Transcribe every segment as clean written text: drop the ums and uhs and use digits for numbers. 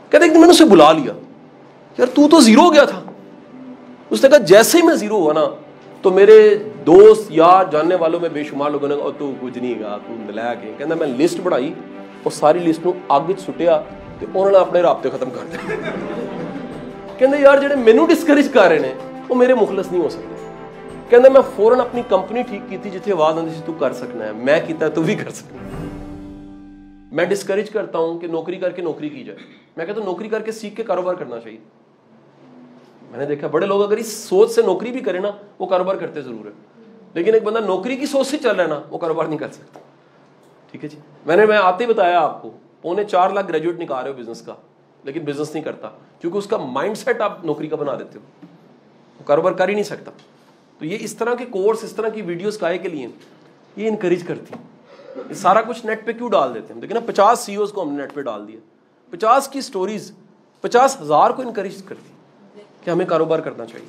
کہتے ایک دن میں نے اسے بلا لیا, یار تو زیرو ہو گیا تھا. اس نے کہا جیسے ہی میں زیرو ہوا نا تو میرے دوست یار جاننے والوں میں بے شمار لوگوں نے کہا تو کچھ نہیں گا, تو نلائق ہے. کہنا میں لسٹ بنائی اور ساری لسٹ نو آگے سٹیا تو انہوں نے اپنے رابطے ختم کر دیا. کہنا یار جڑے مینوں ڈسکریج کر رہے ہیں وہ میرے مخلص نہیں ہو سکتے. کہنا میں فوراً اپنی کمپنی ٹھیک کی تھی جتنے آواز آتی سی تو کر سکنا ہے, میں کیتا ہے تو بھی کر سکنا ہے. میں ڈسکریج کرتا ہوں کہ نوکری کر کے نوکری کی جائے. میں کہتا ہوں نوکری کر کے سیکھ کے کاروبار کرنا چاہیے. میں نے دیکھا بڑے لوگ اگر اس سوچ سے نوکری بھی کرے نا وہ کاروبار کرتے ضرور ہے, لیکن ایک بندہ نوکری کی سوچ سے چل رہا ہے نا وہ کاروبار نہیں کر سکتا. ٹھیک ہے جی, میں آتے ہی بتایا آپ کو 4.25 لاکھ گریجویٹ نکال رہے ہو بزنس کا, لیکن بزنس نہیں کرتا کیونکہ اس کا مائنڈ سیٹ آپ نوکری کا بنا دیتے ہو, وہ کاروبار کر ہی نہیں سکتا. تو یہ اس طرح کے کورس, اس طرح کی ویڈیوز کائے کے لیے یہ انکریج کرتی ہیں. یہ سارا کچھ نیٹ پہ کیوں ڈال دیتے ہیں؟ دیکھیں نا 50 CEOs کو ہم نے نیٹ پہ ڈال دیا, 50 کی سٹوریز 50,000 کو انکریج کرتی کہ ہمیں کاروبار کرنا چاہیے.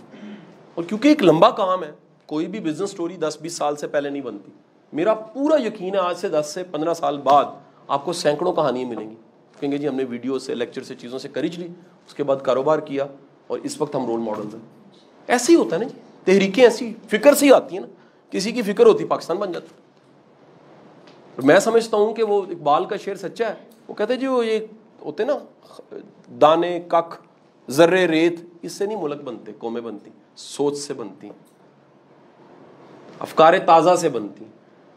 اور کیونکہ ایک لمبا کام ہے, کوئی بھی بزنس سٹوری 10-20 سال سے پہلے نہیں بنتی. میرا پورا یقین ہے آج سے 10 سے 15 سال بعد آپ کو سینکڑوں کہانیاں ملیں گی. کہیں گے جی ہم نے ویڈیو سے, لیکچر سے, چیزوں سے کریج لی, اس کے بعد کاروبار کیا اور اس وقت ہم رول ماڈلز ہیں. ایسے ہی ہوتا ہے نا جی, تحریکیں ایسی فکر سے ہی آتی ہیں نا. کسی کی فکر ہوتی پاکستان بن جاتا. میں سمجھتا ہوں کہ وہ اقبال کا شعر سچا ہے. وہ کہتے ہیں جی وہ یہ ہوتے نا دانے کک ذرے ریت, اس سے نہیں ملک بنتے, قومیں بنتی, سوچ سے بنتی, افکار تازہ سے بنتی.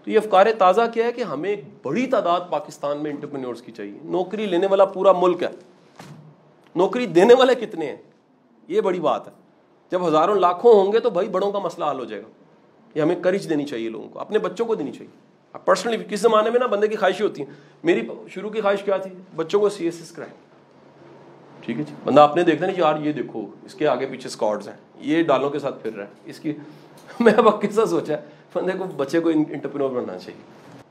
تو یہ افکار تازہ کیا ہے کہ ہمیں ایک بڑی تعداد پاکستان میں انٹرپرینورز کی چاہیے. نوکری لینے والا پورا ملک ہے, نوکری دینے والے کتنے ہیں یہ بڑی بات ہے. جب ہزاروں لاکھوں ہوں گے تو بھائی بڑوں کا مسئلہ حل ہو جائے گا. یہ ہمیں کرج دینی چاہیے لوگوں کو, اپنے بچوں کو دینی چاہیے. پرسنلی کس زمانے میں نا بندے کی خواہشیں ہوتی ہیں. میری شروع کی خواہش کیا تھی, بچوں کو CSS کرائیں. ٹھیک ہے جی, بندہ آپ نے دیکھنا نہیں یار یہ دیکھو اس کے آگے پیچھے اسکواڈز ہیں, یہ ڈالوں کے ساتھ پھر رہا ہے اس کی. میں اب کیسا سوچا ہے بندے کو, بچے کو انٹرپرینور بننا چاہیے.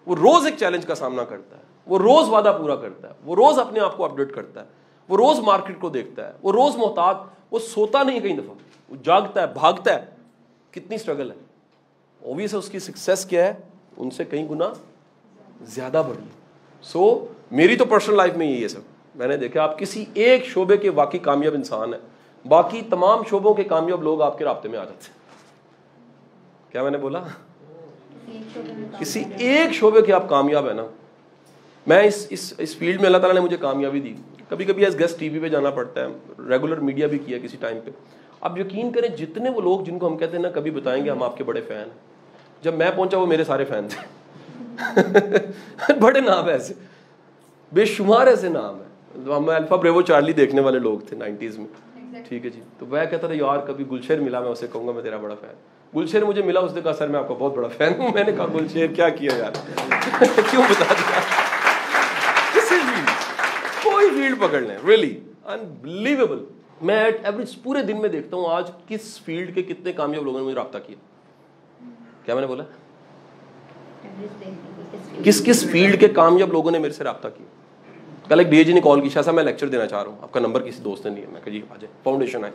وہ روز ایک چیلنج کا سامنا کرتا ہے, وہ روز وعدہ پورا کرتا ہے, وہ روز اپنے آپ کو اپڈیٹ کرتا ہے, وہ روز مارکیٹ کو دیکھتا ہے, وہ روز محتاط, وہ سوتا نہیں کئی دفعہ, وہ جاگتا ہے, بھاگتا ہے. کتنی اسٹرگل ہے. اوبویس ہے اس کی سکسیس کیا ہے ان سے کئی گنا زیادہ بڑی. سو میری تو پرسنل لائف میں یہی ہے سب. میں نے دیکھا آپ کسی ایک شعبے کے واقعی کامیاب انسان ہیں, باقی تمام شعبوں کے کامیاب لوگ آپ کے رابطے میں آ جاتے ہیں. کیا میں نے بولا؟ کسی ایک شعبے کے آپ کامیاب ہیں نا. میں اس فیلڈ میں اللہ تعالیٰ نے مجھے کامیابی دی. کبھی کبھی ایز گیسٹ TV پہ جانا پڑتا ہے, ریگولر میڈیا بھی کیا کسی ٹائم پہ. اب یقین کریں جتنے وہ لوگ جن کو ہم کہتے ہیں نا کبھی بتائیں گے ہم آپ کے بڑے فین ہیں, جب میں پہنچا وہ میرے سارے فین تھے. بڑے نام ایسے, بے شمار ایسے نام ہیں. ہم الفا بریوو چارلی دیکھنے والے لوگ تھے 90s میں. ٹھیک ہے جی, تو وہ کہتا تھا یار کبھی گلشیر ملا میں اسے کہوں گا میں تیرا بڑا فین. گلشیر مجھے ملا, اس نے کہا سر میں آپ کا بہت بڑا فین ہوں. میں نے کہا گلشیر کیا کیا یار, کیوں بتا دیا. کسی بھی کوئی فیلڈ پکڑ لیں, ریئلی انبلیویبل. میں ایوریج پورے دن میں دیکھتا ہوں آج کس فیلڈ کے کتنے کامیاب لوگوں نے مجھے رابطہ کیا. کیا میں نے بولا؟ کس فیلڈ کے کامیاب لوگوں نے میرے سے رابطہ کیا. کل ایک DG نے کال کی, شاہ صاحب میں لیکچر دینا چاہ رہا ہوں, آپ کا نمبر کسی دوست نے لیا. میں کہا جی آ جائے, فاؤنڈیشن ہے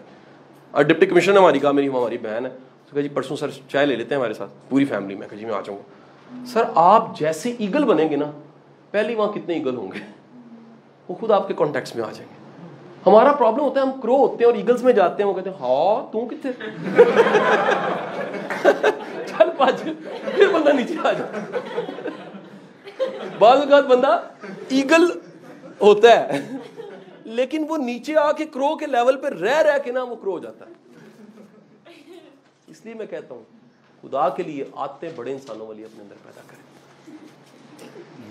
اور ڈپٹی کمشنر ہماری کہا ہماری بہن ہے. تو کہا جی پرسوں سر چائے لے لیتے ہیں ہمارے ساتھ پوری فیملی. میں کہا جی میں آ جاؤں گا. سر آپ جیسے ایگل بنیں گے نا, پہلی وہاں کتنے ایگل ہوں گے وہ خود آپ کے کانٹیکٹس میں آ جائیں گے. ہمارا پرابلم ہوتا ہے ہم کرو ہوتے ہیں اور ایگلز میں جاتے ہیں, وہ کہتے ہیں ہاں تو کتنے چل پاج, پھر بندہ نیچے آ جاتا. بعض اوقات بندہ ایگل ہوتا ہے لیکن وہ نیچے آ کے کرو کے لیول پہ رہ کے نا وہ کرو ہو جاتا ہے. اس لیے میں کہتا ہوں خدا کے لیے آتے بڑے انسانوں والی اپنے اندر پیدا کریں.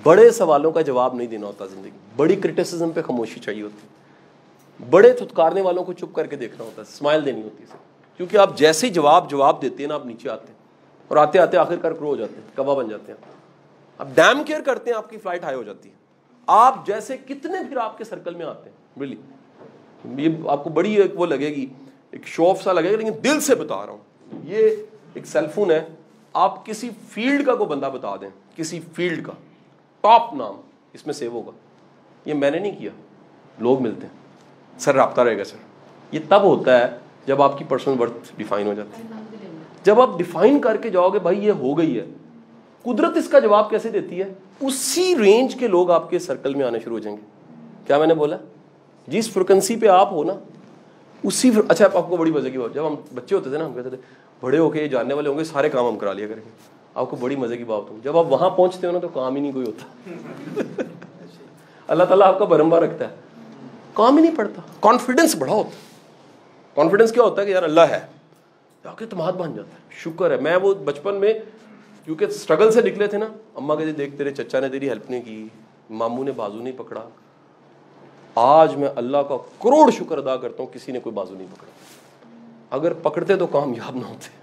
بڑے سوالوں کا جواب نہیں دینا ہوتا زندگی, بڑی کرٹیسزم پہ خاموشی چاہیے ہوتی, بڑے تھتکارنے والوں کو چپ کر کے دیکھنا ہوتا ہے, اسمائل دینی ہوتی ہے. کیونکہ آپ جیسے ہی جواب دیتے ہیں نا آپ نیچے آتے ہیں اور آتے آتے آخر کار کرو ہو جاتے ہیں, کوا بن جاتے ہیں. آپ ڈیم کیئر کرتے ہیں آپ کی فلائٹ ہائی ہو جاتی ہے. آپ جیسے کتنے پھر آپ کے سرکل میں آتے ہیں, ریلی یہ آپ کو بڑی وہ لگے گی, ایک شو آف سا لگے گا, لیکن دل سے بتا رہا ہوں. یہ ایک سیل فون ہے, آپ کسی فیلڈ کا کوئی بندہ بتا دیں, کسی فیلڈ کا ٹاپ نام اس میں سیو ہوگا. یہ میں نے نہیں کیا, لوگ ملتے ہیں سر رابطہ رہے گا سر. یہ تب ہوتا ہے جب آپ کی پرسنل ورتھ ڈیفائن ہو جاتی ہے. جب آپ ڈیفائن کر کے جاؤ گے بھائی یہ ہو گئی ہے, قدرت اس کا جواب کیسے دیتی ہے, اسی رینج کے لوگ آپ کے سرکل میں آنے شروع ہو جائیں گے. کیا میں نے بولا؟ جس فریکوینسی پہ آپ ہو نا اسی اچھا آپ کو بڑی مزے کی بات, جب ہم بچے ہوتے تھے نا ہم کہتے تھے بڑے ہو کے یہ جاننے والے ہوں گے, سارے کام ہم کرا لیا کریں گے. آپ کو بڑی مزے کی بات ہو, جب آپ وہاں پہنچتے ہو نا تو کام ہی نہیں کوئی ہوتا. اللہ تعالیٰ آپ کا برمبا رکھتا ہے, کام ہی نہیں پڑتا, کانفیڈنس بڑا ہوتا ہے. کانفیڈنس کیا ہوتا ہے کہ یار اللہ ہے, آپ کے اعتماد بن جاتا ہے, شکر ہے. میں وہ بچپن میں کیونکہ اسٹرگل سے نکلے تھے نا, اماں کہتے دیکھ تیرے چچا نے تیری ہیلپ نہیں کی, ماموں نے بازو نہیں پکڑا. آج میں اللہ کا کروڑ شکر ادا کرتا ہوں کسی نے کوئی بازو نہیں پکڑا. اگر پکڑتے تو کامیاب نہ ہوتے.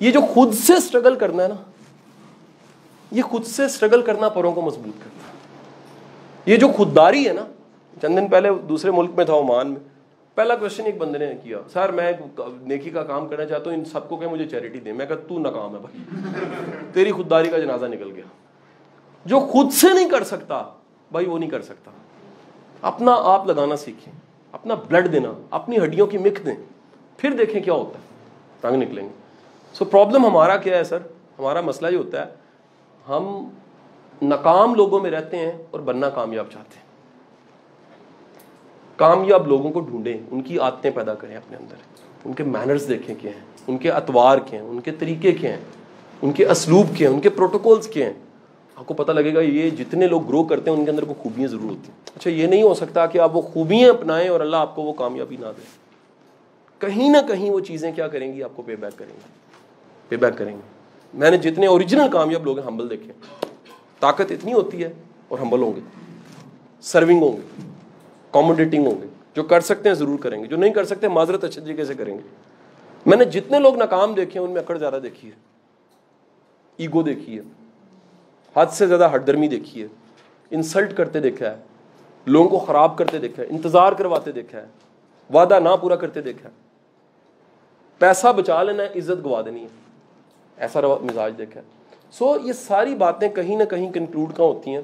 یہ جو خود سے اسٹرگل کرنا ہے نا, یہ خود سے اسٹرگل کرنا پروں کو مضبوط کرتا ہے. یہ جو خودداری ہے نا, چند دن پہلے دوسرے ملک میں تھا عمان میں, پہلا کوشچن ایک بندے نے کیا, سر میں نیکی کا کام کرنا چاہتا ہوں, ان سب کو کہ مجھے چیریٹی دیں. میں کہا تو ناکام ہے بھائی, تیری خودداری کا جنازہ نکل گیا. جو خود سے نہیں کر سکتا بھائی وہ نہیں کر سکتا. اپنا آپ لگانا سیکھیں, اپنا بلڈ دینا, اپنی ہڈیوں کی مکھ دیں, پھر دیکھیں کیا ہوتا ہے, رنگ نکلیں گے. سو پرابلم ہمارا کیا ہے سر, ہمارا مسئلہ یہ ہوتا ہے ہم ناکام لوگوں میں رہتے ہیں اور بننا کامیاب چاہتے ہیں. کامیاب لوگوں کو ڈھونڈیں, ان کی عادتیں پیدا کریں اپنے اندر, ان کے مینرز دیکھیں کیا ہیں, ان کے اطوار کیا ہیں, ان کے طریقے کیا ہیں, ان کے اسلوب کیا ہیں, ان کے پروٹوکولز کیا ہیں. آپ کو پتہ لگے گا یہ جتنے لوگ گرو کرتے ہیں ان کے اندر وہ خوبیاں ضرور ہوتی ہیں. اچھا یہ نہیں ہو سکتا کہ آپ وہ خوبیاں اپنائیں اور اللہ آپ کو وہ کامیابی نہ دے. کہیں نہ کہیں وہ چیزیں کیا کریں گی, آپ کو پے بیک کریں گے, پے بیک کریں گے. میں نے جتنے اوریجنل کامیاب لوگ ہیں ہمبل دیکھے, طاقت اتنی ہوتی ہے اور ہمبل ہوں گے, سرونگ ہوں گے, کوموڈیٹنگ ہوں گے. جو کر سکتے ہیں ضرور کریں گے, جو نہیں کر سکتے معذرت اچھے طریقے سے کریں گے. میں نے جتنے لوگ ناکام دیکھے ہیں ان میں اکڑ زیادہ دیکھی ہے, ایگو دیکھی ہے, حد سے زیادہ ہٹ درمی دیکھی ہے, انسلٹ کرتے دیکھا ہے, لوگوں کو خراب کرتے دیکھا ہے, انتظار کرواتے دیکھا ہے, وعدہ نہ پورا کرتے دیکھا ہے, پیسہ بچا لینا ہے, عزت گوا دینی ہے, ایسا مزاج دیکھا ہے. سو یہ ساری باتیں کہیں نہ کہیں کنکلوڈ کہاں ہوتی ہیں,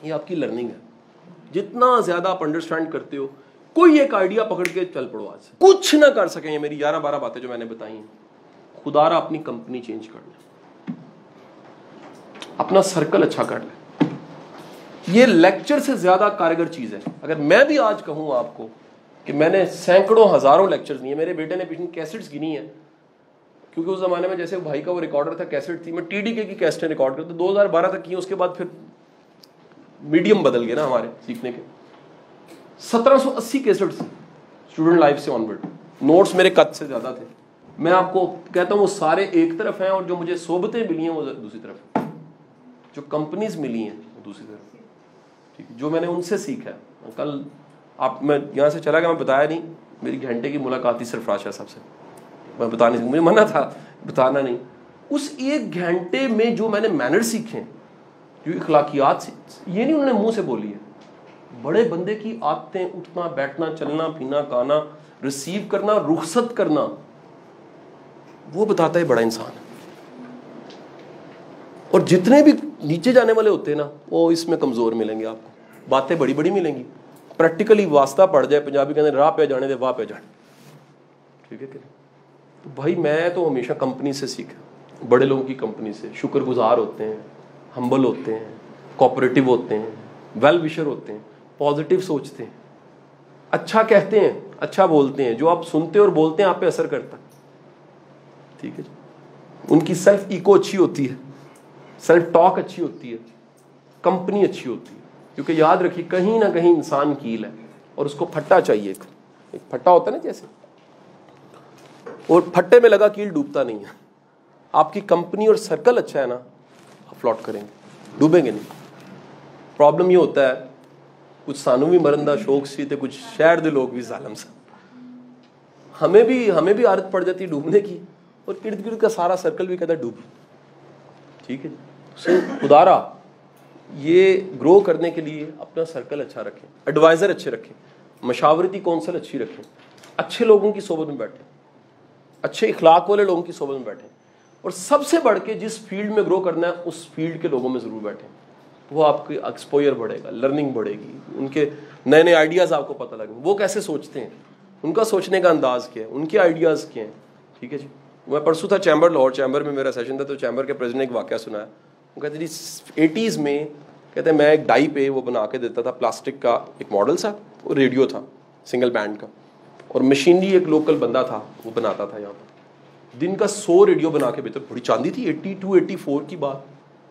یہ آپ کی لرننگ ہے. جتنا زیادہ آپ انڈرسٹینڈ کرتے ہو, کوئی ایک آئیڈیا پکڑ کے چل پڑو, آج سے کچھ نہ کر سکیں. یہ میری 11-12 باتیں جو میں نے بتائی ہیں, خدا را اپنی کمپنی چینج کر لیں, اپنا سرکل اچھا کر لیں. یہ لیکچر سے زیادہ کارگر چیز ہے. اگر میں بھی آج کہوں آپ کو کہ میں نے سینکڑوں ہزاروں لیکچرز دیے, میرے بیٹے نے پچھلی کیسٹس گنی ہیں, کیونکہ اس زمانے میں جیسے بھائی کا وہ ریکارڈر تھا, کیسٹ تھی, میں ٹی ڈی کے کی کیسٹیں ریکارڈ کرتا, 2012 تک کی. اس کے بعد پھر میڈیم بدل گئے نا ہمارے سیکھنے کے. 1780 کیسٹس تھی اسٹوڈنٹ لائف سے آنورڈ. نوٹس میرے قد سے زیادہ تھے. میں آپ کو کہتا ہوں وہ سارے ایک طرف ہیں, اور جو مجھے صحبتیں ملی ہیں وہ دوسری طرف ہیں, جو کمپنیز ملی ہیں وہ دوسری طرف. ٹھیک ہے, جو میں نے ان سے سیکھا ہے. کل آپ میں یہاں سے چلا گیا, میں بتایا نہیں, میری گھنٹے کی ملاقات تھی سرفراز شاہ صاحب سے, میں بتا نہیں, مجھے منع تھا بتانا نہیں. اس ایک گھنٹے میں جو میں نے مینر سیکھے, جو اخلاقیات سے, یہ نہیں انہوں نے منہ سے بولی ہے, بڑے بندے کی عادتیں, اٹھنا بیٹھنا, چلنا پھرنا, کھانا, ریسیو کرنا, رخصت کرنا, وہ بتاتا ہے بڑا انسان. اور جتنے بھی نیچے جانے والے ہوتے ہیں نا وہ اس میں کمزور ملیں گے آپ کو, باتیں بڑی بڑی ملیں گی, پریکٹیکلی واسطہ پڑ جائے, پنجابی کہتے ہیں راہ پہ جانے دے واہ پہ جانے. ٹھیک ہے کہ بھائی میں تو ہمیشہ کمپنی سے سیکھا, بڑے لوگوں کی کمپنی سے. شکر گزار ہوتے ہیں, ہمبل ہوتے ہیں, کوآپریٹو ہوتے ہیں, ویل وشر ہوتے ہیں, پازیٹیو سوچتے ہیں, اچھا کہتے ہیں, اچھا بولتے ہیں, جو آپ سنتے اور بولتے ہیں آپ پہ اثر کرتا ہے. ٹھیک ہے جی. ان کی سیلف ایکو اچھی ہوتی ہے, سیلف ٹاک اچھی ہوتی ہے, کمپنی اچھی ہوتی ہے. کیونکہ یاد رکھیے کہیں نہ کہیں انسان کیل ہے اور اس کو پھٹا چاہیے. ایک پھٹا ہوتا ہے نا جیسے, اور پھٹے میں لگا کیل ڈوبتا نہیں ہے. آپ کی کمپنی اور سرکل اچھا ہے نا, آپ فلوٹ کریں گے, ڈوبیں گے نہیں. پرابلم یہ ہوتا ہے کچھ سانو بھی مرندہ شوق سی تھے, کچھ شہر دے لوگ بھی ظالم سا, ہمیں بھی عادت پڑ جاتی ہے ڈوبنے کی, اور ارد گرد کا سارا سرکل بھی کہتا ہے ڈوب. ٹھیک ہے جی. خدارا یہ گرو کرنے کے لیے اپنا سرکل اچھا رکھیں, ایڈوائزر اچھے رکھیں, مشاورتی کونسل اچھی رکھیں, اچھے لوگوں کی صحبت میں بیٹھیں, اچھے اخلاق والے لوگوں کی صحبت میں بیٹھیں, اور سب سے بڑھ کے جس فیلڈ میں گرو کرنا ہے اس فیلڈ کے لوگوں میں ضرور بیٹھیں. وہ آپ کی ایکسپوئر بڑھے گا, لرننگ بڑھے گی, ان کے نئے نئے آئیڈیاز آپ کو پتہ لگیں, وہ کیسے سوچتے ہیں, ان کا سوچنے کا انداز کیا ہے, ان کے آئیڈیاز کیا ہیں. ٹھیک ہے جی. میں پرسوں تھا چیمبر, لاہور چیمبر میں میرا سیشن تھا, تو چیمبر کے پریزیڈنٹ نے ایک واقعہ سنایا. وہ کہتے جی 80s میں کہتے ہیں میں ایک ڈائی پہ وہ بنا کے دیتا تھا, پلاسٹک کا ایک ماڈل سا, وہ ریڈیو تھا سنگل بینڈ کا, اور مشینری ایک لوکل بندہ تھا وہ بناتا تھا یہاں پر, دن کا 100 ریڈیو بنا کے بیچتا. بڑی چاندی تھی, 82-84 کی بات,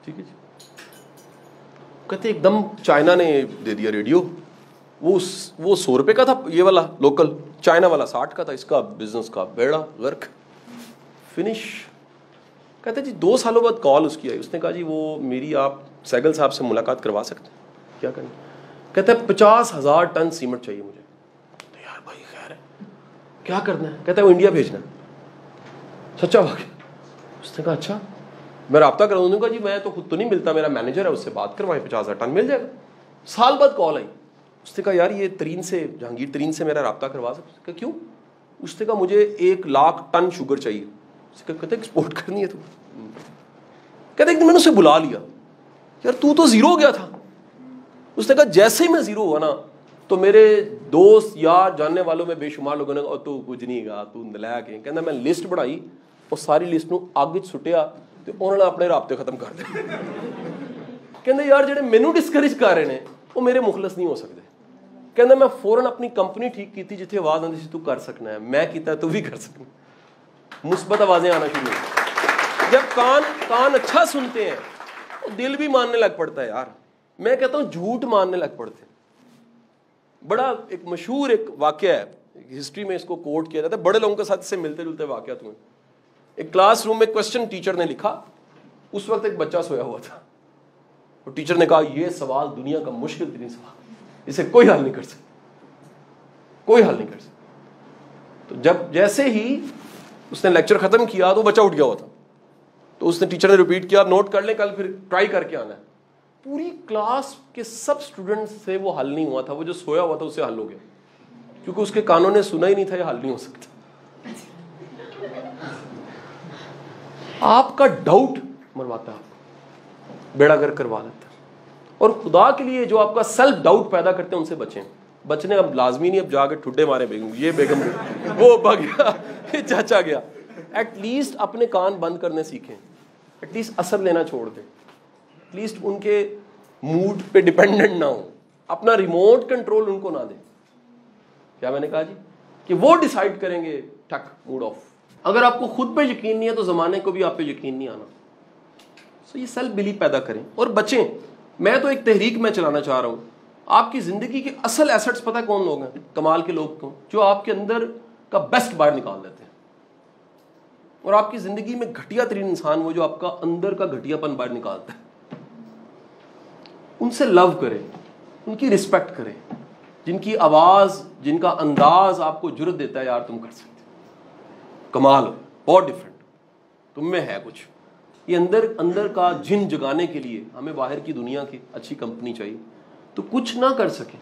ٹھیک ہے جی. کہتے ایک دم چائنا نے دے دیا ریڈیو, وہ 100 روپے کا تھا یہ والا لوکل, چائنا والا 60 کا تھا. اس کا بزنس کا بیڑا غرق, فنش. کہتے جی 2 سالوں بعد کال اس کی آئی, اس نے کہا جی وہ میری آپ سیگل صاحب سے ملاقات کروا سکتے ہیں, کیا کریں. کہتا ہے 50,000 ٹن سیمنٹ چاہیے مجھے. تو یار بھائی خیر ہے, کیا کرنا ہے. کہتا ہے وہ انڈیا بھیجنا ہے. سچا واقعہ. اس نے کہا اچھا میں رابطہ کرا دوں گا. جی میں تو خود تو نہیں ملتا, میرا مینیجر ہے, اس سے بات کروائیں, 50,000 ٹن مل جائے گا. سال بعد کال آئی, اس نے کہا یار یہ ترین سے, جہانگیر ترین سے میرا رابطہ کروا سکتے. کیوں. اس نے کہا مجھے 1,00,000 ٹن شوگر چاہیے. کہتے ایکسپورٹ کرنی ہے تو. کہتے ایک دن میں نے اسے بلا لیا, یار تو زیرو ہو گیا تھا. اس نے کہا جیسے ہی میں زیرو ہوا نا تو میرے دوست یار جاننے والوں میں بے شمار لوگوں نے کہا تو کچھ نہیں گا, تو نلائق ہے. کہنا میں لسٹ بنائی اور ساری لسٹ نو اگ سٹیا تو انہوں نے اپنے رابطے ختم کر دے. کہنا یار جڑے مینو ڈسکریج کر رہے ہیں وہ میرے مخلص نہیں ہو سکتے. کہنا میں فوراً اپنی کمپنی ٹھیک کی تھی جتنے آواز آتی سی تو کر سکنا ہے, میں کیتا ہے تو بھی کر سکنا. مثبت آوازیں آنا شروع ہوئی. جب کان اچھا سنتے ہیں دل بھی ماننے لگ پڑتا ہے. یار میں کہتا ہوں جھوٹ ماننے لگ پڑتے ہیں. بڑا ایک مشہور ایک واقعہ ہے, ہسٹری میں اس کو کوٹ کیا جاتا ہے, بڑے لوگوں کے ساتھ اس سے ملتے جلتے واقعات ہوئے. ایک کلاس روم میں کوسچن ٹیچر نے لکھا. اس وقت ایک بچہ سویا ہوا تھا, اور ٹیچر نے کہا یہ سوال دنیا کا مشکل ترین سوال, اسے کوئی حل نہیں کر سکتا, کوئی حل نہیں کر سکتا. تو جب جیسے ہی اس نے لیکچر ختم کیا تو بچہ اٹھ گیا ہوا تھا. تو اس نے ٹیچر نے ریپیٹ کیا, نوٹ کر لیں کل پھر ٹرائی کر کے آنا ہے. پوری کلاس کے سب اسٹوڈنٹ سے وہ حل نہیں ہوا تھا. وہ جو سویا ہوا تھا اس سے حل ہو گیا, کیونکہ اس کے کانوں نے سنا ہی نہیں تھا یہ حل نہیں ہو سکتا. آپ کا ڈاؤٹ مرواتا ہے, آپ کو بیڑا گر کروا دیتا ہے. اور خدا کے لیے جو آپ کا سیلف ڈاؤٹ پیدا کرتے ہیں ان سے بچیں. بچنے اب لازمی نہیں اب جا کے ٹھڈے مارے بیگم, یہ بیگم وہ بھگ گیا, یہ چاچا گیا. ایٹ لیسٹ اپنے کان بند کرنے سیکھیں, ایٹ لیسٹ اثر لینا چھوڑ دیں, ایٹ لیسٹ ان کے موڈ پہ ڈیپینڈنٹ نہ ہو, اپنا ریموٹ کنٹرول ان کو نہ دیں. کیا میں نے کہا جی کہ وہ ڈیسائیڈ کریں گے, ٹھک موڈ آف. اگر آپ کو خود پہ یقین نہیں ہے تو زمانے کو بھی آپ پہ یقین نہیں آنا. سو یہ سیلف بلیف پیدا کریں اور بچیں. میں تو ایک تحریک میں چلانا چاہ رہا ہوں. آپ کی زندگی کے اصل ایسٹس پتہ کون لوگ ہیں, کمال کے لوگ کون, جو آپ کے اندر کا بیسٹ باہر نکال دیتے ہیں. اور آپ کی زندگی میں گھٹیا ترین انسان وہ جو آپ کا اندر کا گھٹیا پن باہر نکالتا ہے. ان سے لو کریں, ان کی رسپیکٹ کریں, جن کی آواز, جن کا انداز آپ کو جرت دیتا ہے یار تم کر سکتے, کمال ہو, بہت ڈفرینٹ, تم میں ہے کچھ. یہ اندر کا جن جگانے کے لیے ہمیں باہر کی دنیا کی اچھی کمپنی چاہیے. تو کچھ نہ کر سکیں,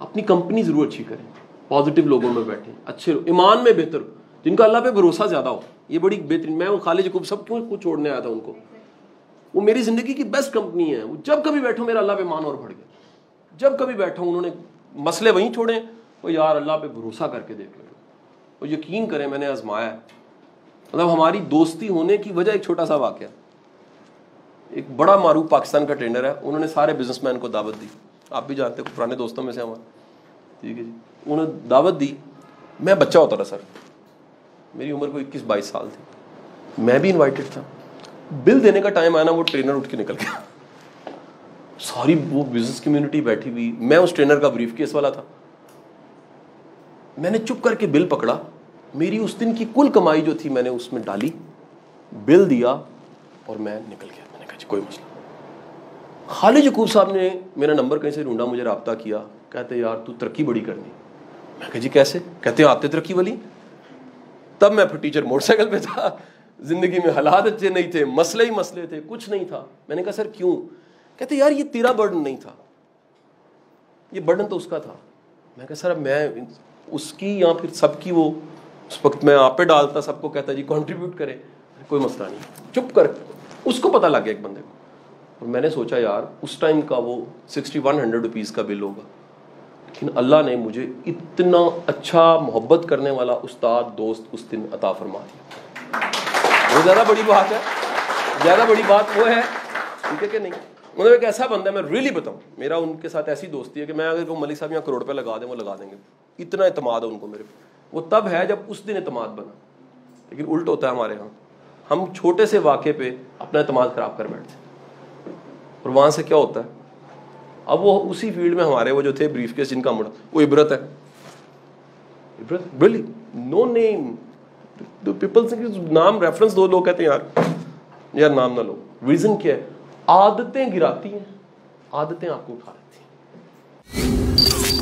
اپنی کمپنی ضرور اچھی کریں, پازیٹیو لوگوں میں بیٹھیں, اچھے ایمان میں بہتر, جن کا اللہ پہ بھروسہ زیادہ ہو. یہ بڑی بہترین, میں وہ خالد یعقوب سب کیوں چھوڑنے آیا تھا ان کو, وہ میری زندگی کی بیسٹ کمپنی ہے. وہ جب کبھی بیٹھو میرا اللہ پہ ایمان اور بڑھ گیا. جب کبھی بیٹھا انہوں نے مسئلے وہیں چھوڑے, وہ یار اللہ پہ بھروسہ کر کے دیکھ لو, اور یقین کریں میں نے آزمایا ہے. مطلب ہماری دوستی ہونے کی وجہ ایک چھوٹا سا واقعہ. ایک بڑا معروف پاکستان کا ٹرینر ہے, انہوں نے سارے بزنس مین کو دعوت دی, آپ بھی جانتے ہیں پرانے دوستوں میں سے ہمارے, ٹھیک ہے جی. انہوں نے دعوت دی, میں بچہ ہوتا تھا سر, میری عمر کو 21-22 سال تھی, میں بھی انوائٹڈ تھا. بل دینے کا ٹائم آیا نا, وہ ٹرینر اٹھ کے نکل گیا. ساری وہ بزنس کمیونٹی بیٹھی ہوئی, میں اس ٹرینر کا بریف کیس والا تھا. میں نے چپ کر کے بل پکڑا, میری اس دن کی کل کمائی جو تھی میں نے اس میں ڈالی, بل دیا اور میں نکل گیا. میں نے کہا جی کوئی مسئلہ. خالد یعقوب صاحب نے میرا نمبر کہیں سے ڈھونڈا, مجھے رابطہ کیا, کہتے یار تو ترقی بڑی کرنی. میں کہا جی کیسے؟ کہتے آتے ترقی والی. تب میں پھر ٹیچر موٹر سائیکل پہ تھا, زندگی میں حالات اچھے نہیں تھے, مسئلے ہی مسئلے تھے, کچھ نہیں تھا. میں نے کہا سر کیوں؟ کہتے یار یہ تیرا برڈن نہیں تھا, یہ برڈن تو اس کا تھا. میں کہا سر اب میں اس کی یا پھر سب کی, وہ اس وقت میں آپ پہ ڈالتا, سب کو کہتا جی کنٹریبیوٹ کرے, کوئی مسئلہ نہیں. چپ کر, اس کو پتہ لگ گیا ایک بندے کو. اور میں نے سوچا یار اس ٹائم کا وہ 6100 روپیز کا بل ہوگا, لیکن اللہ نے مجھے اتنا اچھا محبت کرنے والا استاد دوست اس دن عطا فرما دیا. وہ زیادہ بڑی بات ہے, زیادہ بڑی بات وہ ہے, ٹھیک ہے کہ نہیں. مطلب ایک ایسا بندہ ہے, میں ریئلی بتاؤں, میرا ان کے ساتھ ایسی دوستی ہے کہ میں اگر ملک صاحب یہاں کروڑ روپے لگا دیں وہ لگا دیں گے, اتنا اعتماد ہے ان کو میرے پہ. وہ تب ہے جب اس دن اعتماد بنا. لیکن الٹ ہوتا ہے ہمارے ہاں, ہم چھوٹے سے واقعے پہ اپنا اعتماد خراب کر بیٹھتے ہیں, اور وہاں سے کیا ہوتا ہے, اب وہ اسی فیلڈ میں ہمارے وہ جو تھے بریف کیس جن کا مڑا, وہ عبرت ہے, عبرت really no name, پیپل سے نام ریفرنس دو, لوگ کہتے ہیں یار نام نہ لو. ریزن کیا ہے, عادتیں گراتی ہیں, عادتیں آپ کو اٹھا لیتی ہیں.